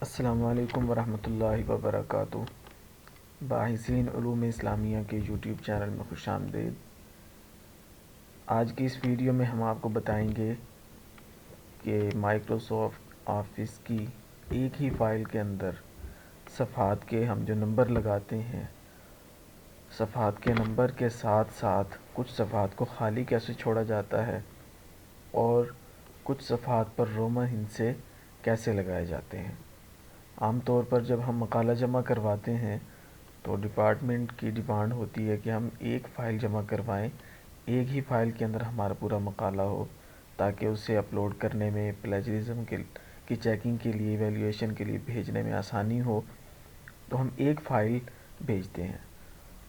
السلام علیکم ورحمۃ اللہ وبرکاتہ۔ باحثین علوم اسلامیہ کے یوٹیوب چینل میں خوش آمدید۔ آج کی اس ویڈیو میں ہم آپ کو بتائیں گے کہ مائکروسافٹ آفس کی ایک ہی فائل کے اندر صفحات کے ہم جو نمبر لگاتے ہیں، صفحات کے نمبر کے ساتھ ساتھ کچھ صفحات کو خالی کیسے چھوڑا جاتا ہے اور کچھ صفحات پر رومن ہند سے کیسے لگائے جاتے ہیں۔ عام طور پر جب ہم مقالہ جمع کرواتے ہیں تو ڈپارٹمنٹ کی ڈیمانڈ ہوتی ہے کہ ہم ایک فائل جمع کروائیں، ایک ہی فائل کے اندر ہمارا پورا مقالہ ہو، تاکہ اسے اپلوڈ کرنے میں، پلیجرزم کی چیکنگ کے لیے، ایویلیویشن کے لیے بھیجنے میں آسانی ہو۔ تو ہم ایک فائل بھیجتے ہیں۔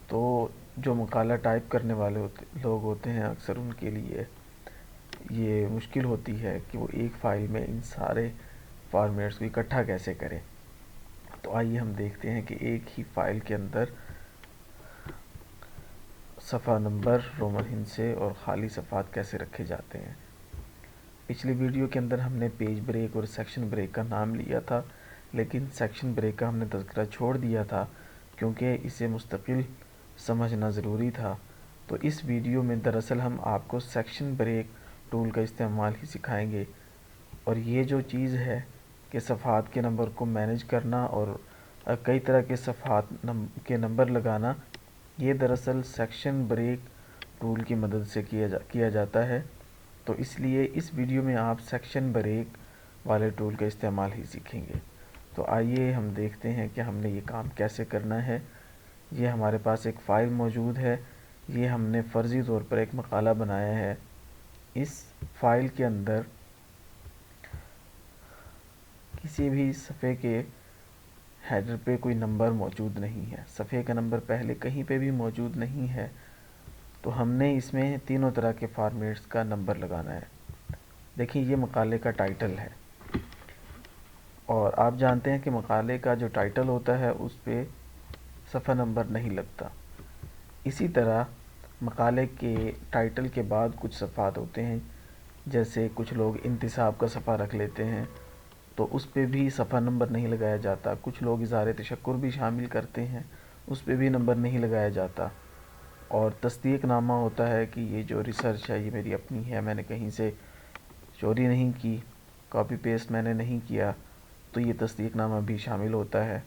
تو جو مقالہ ٹائپ کرنے والے لوگ ہوتے ہیں، اکثر ان کے لیے یہ مشکل ہوتی ہے کہ وہ ایک فائل میں ان سارے فارمیٹس کو اکٹھا کیسے کریں۔ تو آئیے ہم دیکھتے ہیں کہ ایک ہی فائل کے اندر صفحہ نمبر رومن ہند سے اور خالی صفحات کیسے رکھے جاتے ہیں۔ پچھلی ویڈیو کے اندر ہم نے پیج بریک اور سیکشن بریک کا نام لیا تھا، لیکن سیکشن بریک کا ہم نے تذکرہ چھوڑ دیا تھا کیونکہ اسے مستقل سمجھنا ضروری تھا۔ تو اس ویڈیو میں دراصل ہم آپ کو سیکشن بریک ٹول کا استعمال ہی سکھائیں گے، اور یہ جو چیز ہے کہ صفحات کے نمبر کو مینیج کرنا اور کئی طرح کے صفحات کے نمبر لگانا، یہ دراصل سیکشن بریک ٹول کی مدد سے کیا جاتا ہے۔ تو اس لیے اس ویڈیو میں آپ سیکشن بریک والے ٹول کا استعمال ہی سیکھیں گے۔ تو آئیے ہم دیکھتے ہیں کہ ہم نے یہ کام کیسے کرنا ہے۔ یہ ہمارے پاس ایک فائل موجود ہے، یہ ہم نے فرضی طور پر ایک مقالہ بنایا ہے۔ اس فائل کے اندر کسی بھی صفحے کے ہیڈر پہ کوئی نمبر موجود نہیں ہے، صفحے کا نمبر پہلے کہیں پہ بھی موجود نہیں ہے۔ تو ہم نے اس میں تینوں طرح کے فارمیٹس کا نمبر لگانا ہے۔ دیکھیں، یہ مقالے کا ٹائٹل ہے، اور آپ جانتے ہیں کہ مقالے کا جو ٹائٹل ہوتا ہے اس پہ صفحہ نمبر نہیں لگتا۔ اسی طرح مقالے کے ٹائٹل کے بعد کچھ صفحات ہوتے ہیں، جیسے کچھ لوگ انتصاب کا صفحہ رکھ لیتے ہیں، تو اس پہ بھی صفحہ نمبر نہیں لگایا جاتا۔ کچھ لوگ اظہار تشکر بھی شامل کرتے ہیں، اس پہ بھی نمبر نہیں لگایا جاتا۔ اور تصدیق نامہ ہوتا ہے کہ یہ جو ریسرچ ہے یہ میری اپنی ہے، میں نے کہیں سے چوری نہیں کی، کاپی پیسٹ میں نے نہیں کیا، تو یہ تصدیق نامہ بھی شامل ہوتا ہے۔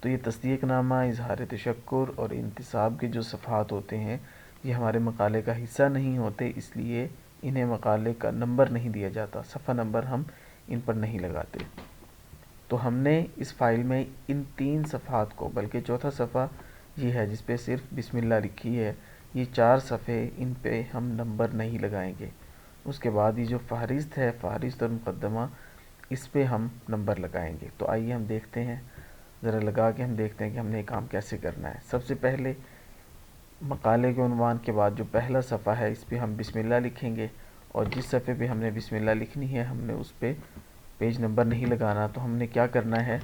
تو یہ تصدیق نامہ، اظہار تشکر اور انتصاب کے جو صفحات ہوتے ہیں، یہ ہمارے مقالے کا حصہ نہیں ہوتے، اس لیے انہیں مقالے کا نمبر نہیں دیا جاتا، صفحہ نمبر ہم ان پر نہیں لگاتے۔ تو ہم نے اس فائل میں ان تین صفحات کو، بلکہ چوتھا صفحہ یہ ہے جس پہ صرف بسم اللہ لکھی ہے، یہ چار صفحے، ان پہ ہم نمبر نہیں لگائیں گے۔ اس کے بعد یہ جو فہرست ہے، فہرست اور مقدمہ، اس پہ ہم نمبر لگائیں گے۔ تو آئیے ہم دیکھتے ہیں، ذرا لگا کے ہم دیکھتے ہیں کہ ہم نے یہ کام کیسے کرنا ہے۔ سب سے پہلے مقالے کے عنوان کے بعد جو پہلا صفحہ ہے اس پہ ہم بسم اللہ لکھیں گے، اور جس صفحے پہ ہم نے بسم اللہ لکھنی ہے ہم نے اس پہ پیج نمبر نہیں لگانا۔ تو ہم نے کیا کرنا ہے،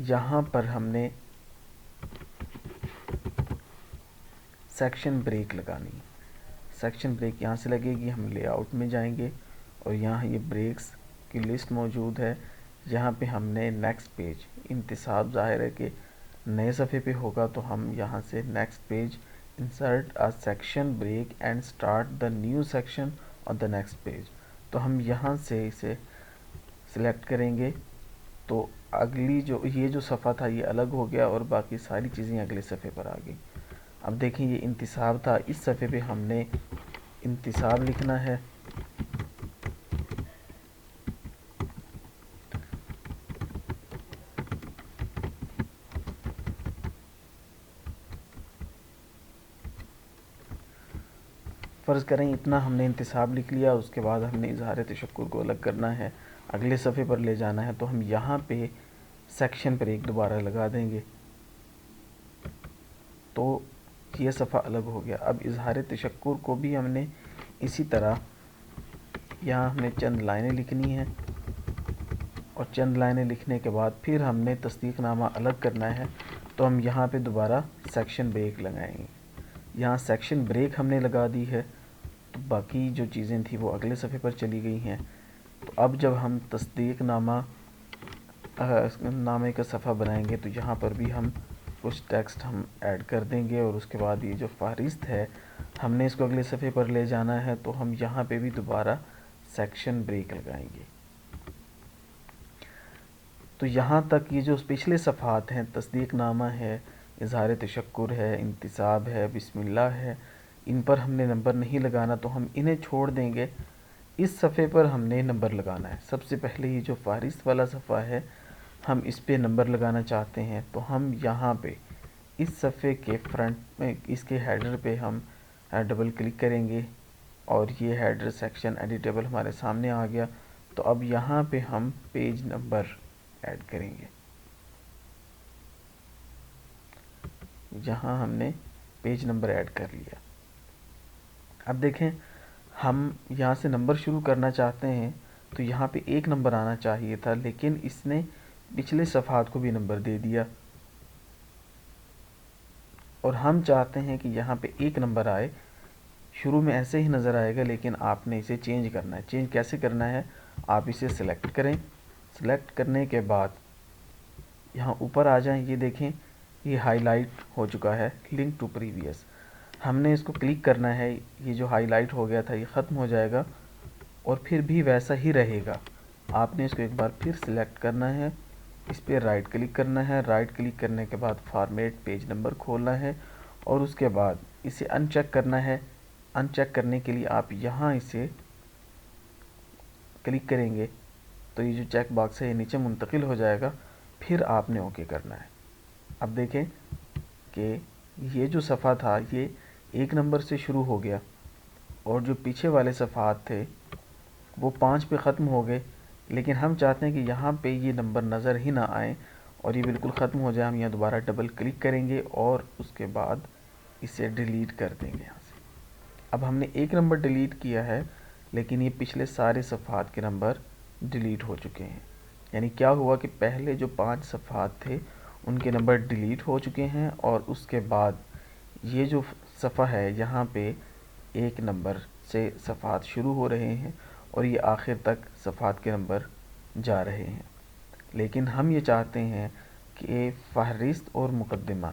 یہاں پر ہم نے سیکشن بریک لگانی۔ سیکشن بریک یہاں سے لگے گی، ہم لے آؤٹ میں جائیں گے اور یہاں یہ بریکس کی لسٹ موجود ہے۔ یہاں پہ ہم نے نیکسٹ پیج، انتصاب ظاہر ہے کہ نئے صفحے پہ ہوگا، تو ہم یہاں سے next page, insert a section break and start the new section on the next page، تو ہم یہاں سے اسے سلیکٹ کریں گے۔ تو اگلی یہ جو صفحہ تھا یہ الگ ہو گیا، اور باقی ساری چیزیں اگلے صفحے پر آ گئی۔ اب دیکھیں، یہ انتصاب تھا، اس صفحے پہ ہم نے انتصاب لکھنا ہے۔ فرض کریں اتنا ہم نے انتصاب لکھ لیا، اس کے بعد ہم نے اظہار تشکر کو الگ کرنا ہے، اگلے صفحے پر لے جانا ہے، تو ہم یہاں پہ سیکشن بریک دوبارہ لگا دیں گے۔ تو یہ صفحہ الگ ہو گیا۔ اب اظہار تشکر کو بھی ہم نے اسی طرح، یہاں ہم نے چند لائنیں لکھنی ہیں، اور چند لائنیں لکھنے کے بعد پھر ہم نے تصدیق نامہ الگ کرنا ہے، تو ہم یہاں پہ دوبارہ سیکشن بریک لگائیں گے۔ یہاں سیکشن بریک ہم نے لگا دی ہے، تو باقی جو چیزیں تھیں وہ اگلے صفحے پر چلی گئی ہیں۔ تو اب جب ہم تصدیق نامے کا صفحہ بنائیں گے تو یہاں پر بھی ہم کچھ ٹیکسٹ ہم ایڈ کر دیں گے، اور اس کے بعد یہ جو فہرست ہے ہم نے اس کو اگلے صفحے پر لے جانا ہے، تو ہم یہاں پہ بھی دوبارہ سیکشن بریک لگائیں گے۔ تو یہاں تک یہ جو پچھلے صفحات ہیں، تصدیق نامہ ہے، اظہار تشکر ہے، انتصاب ہے، بسم اللہ ہے، ان پر ہم نے نمبر نہیں لگانا، تو ہم انہیں چھوڑ دیں گے۔ اس صفحے پر ہم نے نمبر لگانا ہے۔ سب سے پہلے یہ جو فہرست والا صفحہ ہے ہم اس پہ نمبر لگانا چاہتے ہیں، تو ہم یہاں پہ اس صفحے کے فرنٹ میں اس کے ہیڈر پہ ہم ڈبل کلک کریں گے، اور یہ ہیڈر سیکشن ایڈیٹیبل ہمارے سامنے آ گیا۔ تو اب یہاں پہ ہم پیج نمبر ایڈ کریں گے۔ یہاں ہم نے پیج نمبر ایڈ کر لیا۔ اب دیکھیں ہم یہاں سے نمبر شروع کرنا چاہتے ہیں، تو یہاں پہ ایک نمبر آنا چاہیے تھا، لیکن اس نے پچھلے صفحات کو بھی نمبر دے دیا، اور ہم چاہتے ہیں کہ یہاں پہ ایک نمبر آئے۔ شروع میں ایسے ہی نظر آئے گا، لیکن آپ نے اسے چینج کرنا ہے۔ چینج کیسے کرنا ہے؟ آپ اسے سلیکٹ کریں، سلیکٹ کرنے کے بعد یہاں اوپر آ جائیں، یہ دیکھیں یہ ہائی لائٹ ہو چکا ہے، لنک ٹو پریویس۔ ہم نے اس کو کلک کرنا ہے، یہ جو ہائی لائٹ ہو گیا تھا یہ ختم ہو جائے گا، اور پھر بھی ویسا ہی رہے گا۔ آپ نے اس کو ایک بار پھر سلیکٹ کرنا ہے، اس پہ رائٹ کلک کرنا ہے، رائٹ کلک کرنے کے بعد فارمیٹ پیج نمبر کھولنا ہے، اور اس کے بعد اسے ان چیک کرنا ہے۔ ان چیک کرنے کے لیے آپ یہاں اسے کلک کریں گے تو یہ جو چیک باکس ہے یہ نیچے منتقل ہو جائے گا، پھر آپ نے اوکے کرنا ہے۔ اب دیکھیں کہ یہ جو صفحہ تھا یہ ایک نمبر سے شروع ہو گیا، اور جو پیچھے والے صفحات تھے وہ 5 پہ ختم ہو گئے، لیکن ہم چاہتے ہیں کہ یہاں پہ یہ نمبر نظر ہی نہ آئیں اور یہ بالکل ختم ہو جائے۔ ہم یہاں دوبارہ ڈبل کلک کریں گے اور اس کے بعد اسے ڈیلیٹ کر دیں گے یہاں سے۔ اب ہم نے ایک نمبر ڈیلیٹ کیا ہے، لیکن یہ پچھلے سارے صفحات کے نمبر ڈیلیٹ ہو چکے ہیں۔ یعنی کیا ہوا کہ پہلے جو 5 صفحات تھے ان کے نمبر ڈیلیٹ ہو چکے ہیں، اور اس کے بعد یہ جو صفحہ ہے یہاں پہ ایک نمبر سے صفحات شروع ہو رہے ہیں، اور یہ آخر تک صفحات کے نمبر جا رہے ہیں۔ لیکن ہم یہ چاہتے ہیں کہ فہرست اور مقدمہ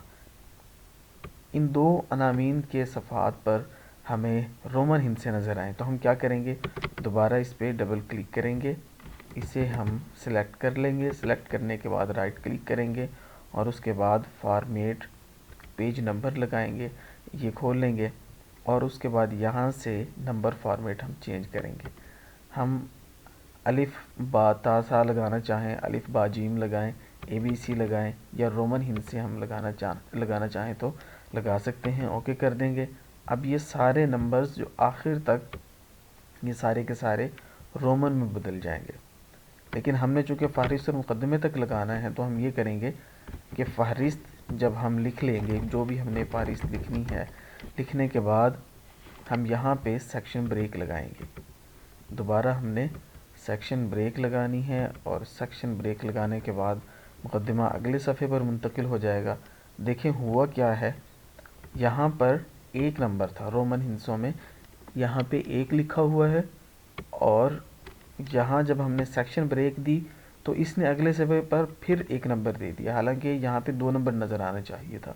ان دو عناوین کے صفحات پر ہمیں رومن ہند سے نظر آئیں، تو ہم کیا کریں گے؟ دوبارہ اس پہ ڈبل کلک کریں گے، اسے ہم سلیکٹ کر لیں گے، سلیکٹ کرنے کے بعد رائٹ کلک کریں گے، اور اس کے بعد فارمیٹ پیج نمبر لگائیں گے، یہ کھول لیں گے، اور اس کے بعد یہاں سے نمبر فارمیٹ ہم چینج کریں گے۔ ہم الف با تا سا لگانا چاہیں، الف با جیم لگائیں، اے بی سی لگائیں، یا رومن ہند سے ہم لگانا چاہیں تو لگا سکتے ہیں۔ اوکے کر دیں گے۔ اب یہ سارے نمبرز جو آخر تک یہ سارے کے سارے رومن میں بدل جائیں گے، لیکن ہم نے چونکہ فہرست اور مقدمے تک لگانا ہے تو ہم یہ کریں گے کہ فہرست جب ہم لکھ لیں گے، جو بھی ہم نے فہرست لکھنی ہے، لکھنے کے بعد ہم یہاں پہ سیکشن بریک لگائیں گے۔ دوبارہ ہم نے سیکشن بریک لگانی ہے، اور سیکشن بریک لگانے کے بعد مقدمہ اگلے صفحے پر منتقل ہو جائے گا۔ دیکھیں ہوا کیا ہے، یہاں پر ایک نمبر تھا رومن ہندسوں میں، یہاں پہ 1 لکھا ہوا ہے، اور یہاں جب ہم نے سیکشن بریک دی تو اس نے اگلے صفحے پر پھر 1 نمبر دے دیا، حالانکہ یہاں پہ 2 نمبر نظر آنا چاہیے تھا۔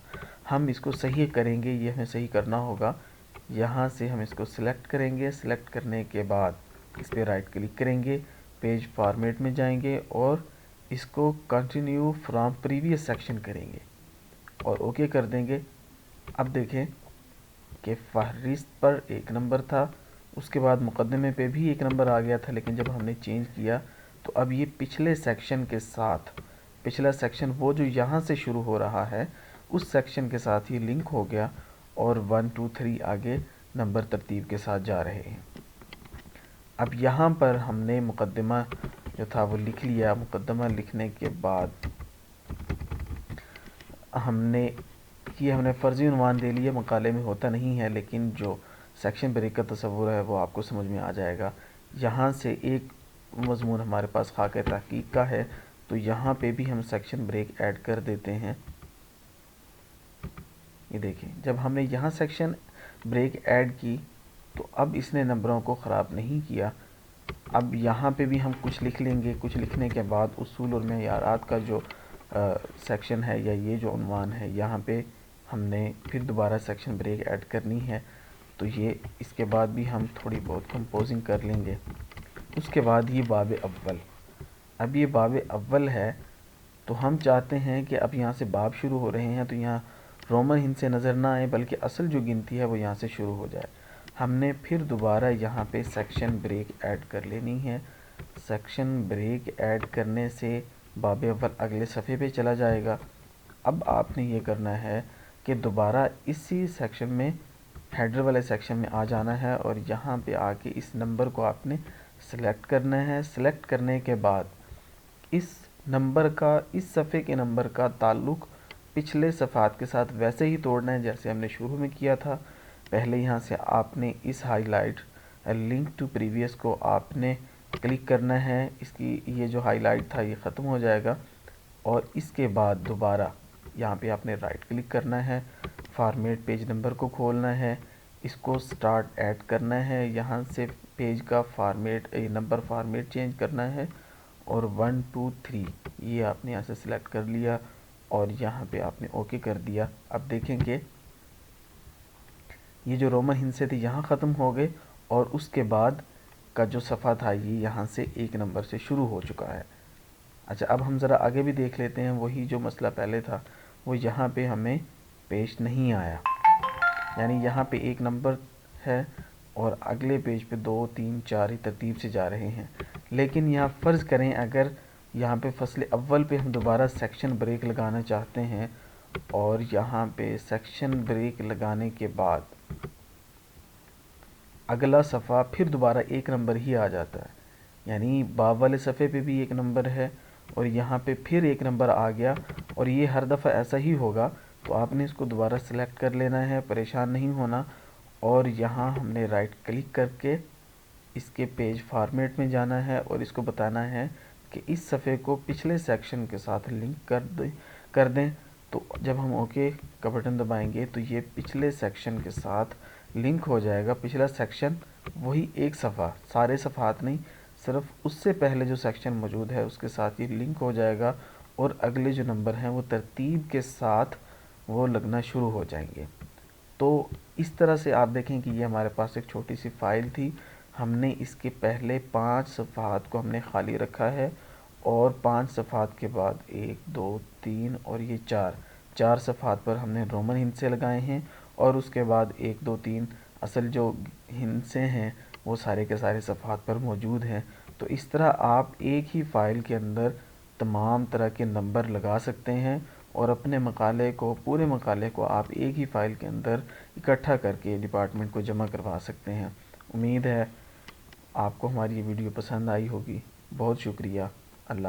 ہم اس کو صحیح کریں گے، یہ ہمیں صحیح کرنا ہوگا۔ یہاں سے ہم اس کو سلیکٹ کریں گے، سلیکٹ کرنے کے بعد اس پہ رائٹ کلک کریں گے، پیج فارمیٹ میں جائیں گے، اور اس کو کنٹینیو فرام پریویس سیکشن کریں گے، اور اوکے کر دیں گے۔ اب دیکھیں کہ فہرست پر 1 نمبر تھا، اس کے بعد مقدمے پہ بھی 1 نمبر آ گیا تھا، لیکن جب ہم نے چینج کیا تو اب یہ پچھلے سیکشن کے ساتھ، پچھلا سیکشن وہ جو یہاں سے شروع ہو رہا ہے اس سیکشن کے ساتھ ہی لنک ہو گیا، اور 1 2 3 آگے نمبر ترتیب کے ساتھ جا رہے ہیں۔ اب یہاں پر ہم نے مقدمہ جو تھا وہ لکھ لیا۔ مقدمہ لکھنے کے بعد ہم نے فرضی عنوان دے لیا، مقالے میں ہوتا نہیں ہے، لیکن جو سیکشن بریک کا تصور ہے وہ آپ کو سمجھ میں آ جائے گا۔ یہاں سے ایک مضمون ہمارے پاس خاکہ تحقیق کا ہے، تو یہاں پہ بھی ہم سیکشن بریک ایڈ کر دیتے ہیں۔ یہ دیکھیں جب ہم نے یہاں سیکشن بریک ایڈ کی تو اب اس نے نمبروں کو خراب نہیں کیا، اب یہاں پہ بھی ہم کچھ لکھ لیں گے. کچھ لکھنے کے بعد اصول اور معیارات کا جو سیکشن ہے یا یہ جو عنوان ہے یہاں پہ ہم نے پھر دوبارہ سیکشن بریک ایڈ کرنی ہے. تو یہ اس کے بعد بھی ہم تھوڑی بہت کمپوزنگ کر لیں گے. اس کے بعد یہ باب اول. اب یہ باب اول ہے تو ہم چاہتے ہیں کہ اب یہاں سے باب شروع ہو رہے ہیں تو یہاں رومن ہند سے نظر نہ آئے بلکہ اصل جو گنتی ہے وہ یہاں سے شروع ہو جائے. ہم نے پھر دوبارہ یہاں پہ سیکشن بریک ایڈ کر لینی ہے. سیکشن بریک ایڈ کرنے سے باب اول اگلے صفحے پہ چلا جائے گا. اب آپ نے یہ کرنا ہے کہ دوبارہ اسی سیکشن میں ہیڈر والے سیکشن میں آ جانا ہے اور یہاں پہ آ کے اس نمبر کو آپ نے سلیکٹ کرنا ہے. سلیکٹ کرنے کے بعد اس نمبر کا اس صفحے کے نمبر کا تعلق پچھلے صفحات کے ساتھ ویسے ہی توڑنا ہے جیسے ہم نے شروع میں کیا تھا. پہلے یہاں سے آپ نے اس highlight link to previous کو آپ نے کلک کرنا ہے. اس کی یہ جو ہائی لائٹ تھا یہ ختم ہو جائے گا اور اس کے بعد دوبارہ یہاں پہ آپ نے رائٹ کلک کرنا ہے. فارمیٹ پیج نمبر کو کھولنا ہے. اس کو سٹارٹ ایڈ کرنا ہے. یہاں سے پیج کا فارمیٹ نمبر فارمیٹ چینج کرنا ہے اور 1 2 3 یہ آپ نے یہاں سے سلیکٹ کر لیا اور یہاں پہ آپ نے اوکے کر دیا. اب دیکھیں کہ یہ جو رومن ہند سے تھے یہاں ختم ہو گئے اور اس کے بعد کا جو صفحہ تھا یہ یہاں سے 1 نمبر سے شروع ہو چکا ہے. اچھا اب ہم ذرا آگے بھی دیکھ لیتے ہیں. وہی جو مسئلہ پہلے تھا وہ یہاں پہ ہمیں پیش نہیں آیا. یعنی یہاں پہ 1 نمبر ہے اور اگلے پیج پہ 2 3 4 ترتیب سے جا رہے ہیں. لیکن یہاں فرض کریں اگر یہاں پہ فصل اول پہ ہم دوبارہ سیکشن بریک لگانا چاہتے ہیں اور یہاں پہ سیکشن بریک لگانے کے بعد اگلا صفحہ پھر دوبارہ 1 نمبر ہی آ جاتا ہے. یعنی باب والے صفحے پہ بھی 1 نمبر ہے اور یہاں پہ پھر 1 نمبر آ گیا اور یہ ہر دفعہ ایسا ہی ہوگا. تو آپ نے اس کو دوبارہ سلیکٹ کر لینا ہے, پریشان نہیں ہونا. اور یہاں ہم نے رائٹ کلک کر کے اس کے پیج فارمیٹ میں جانا ہے اور اس کو بتانا ہے کہ اس صفحے کو پچھلے سیکشن کے ساتھ لنک کر دیں. تو جب ہم اوکے کا بٹن دبائیں گے تو یہ پچھلے سیکشن کے ساتھ لنک ہو جائے گا. پچھلا سیکشن وہی ایک صفحہ, سارے صفحات نہیں, صرف اس سے پہلے جو سیکشن موجود ہے اس کے ساتھ یہ لنک ہو جائے گا اور اگلے جو نمبر ہیں وہ ترتیب کے ساتھ وہ لگنا شروع ہو جائیں گے. تو اس طرح سے آپ دیکھیں کہ یہ ہمارے پاس ایک چھوٹی سی فائل تھی. ہم نے اس کے پہلے 5 صفحات کو ہم نے خالی رکھا ہے اور 5 صفحات کے بعد 1 2 3 اور یہ 4 صفحات پر ہم نے رومن ہند سے لگائے ہیں اور اس کے بعد 1 2 3 اصل جو ہند سے ہیں وہ سارے کے سارے صفحات پر موجود ہیں. تو اس طرح آپ ایک ہی فائل کے اندر تمام طرح کے نمبر لگا سکتے ہیں اور اپنے مقالے کو, پورے مقالے کو آپ ایک ہی فائل کے اندر اکٹھا کر کے ڈپارٹمنٹ کو جمع کروا سکتے ہیں. امید ہے آپ کو ہماری یہ ویڈیو پسند آئی ہوگی. بہت شکریہ. اللہ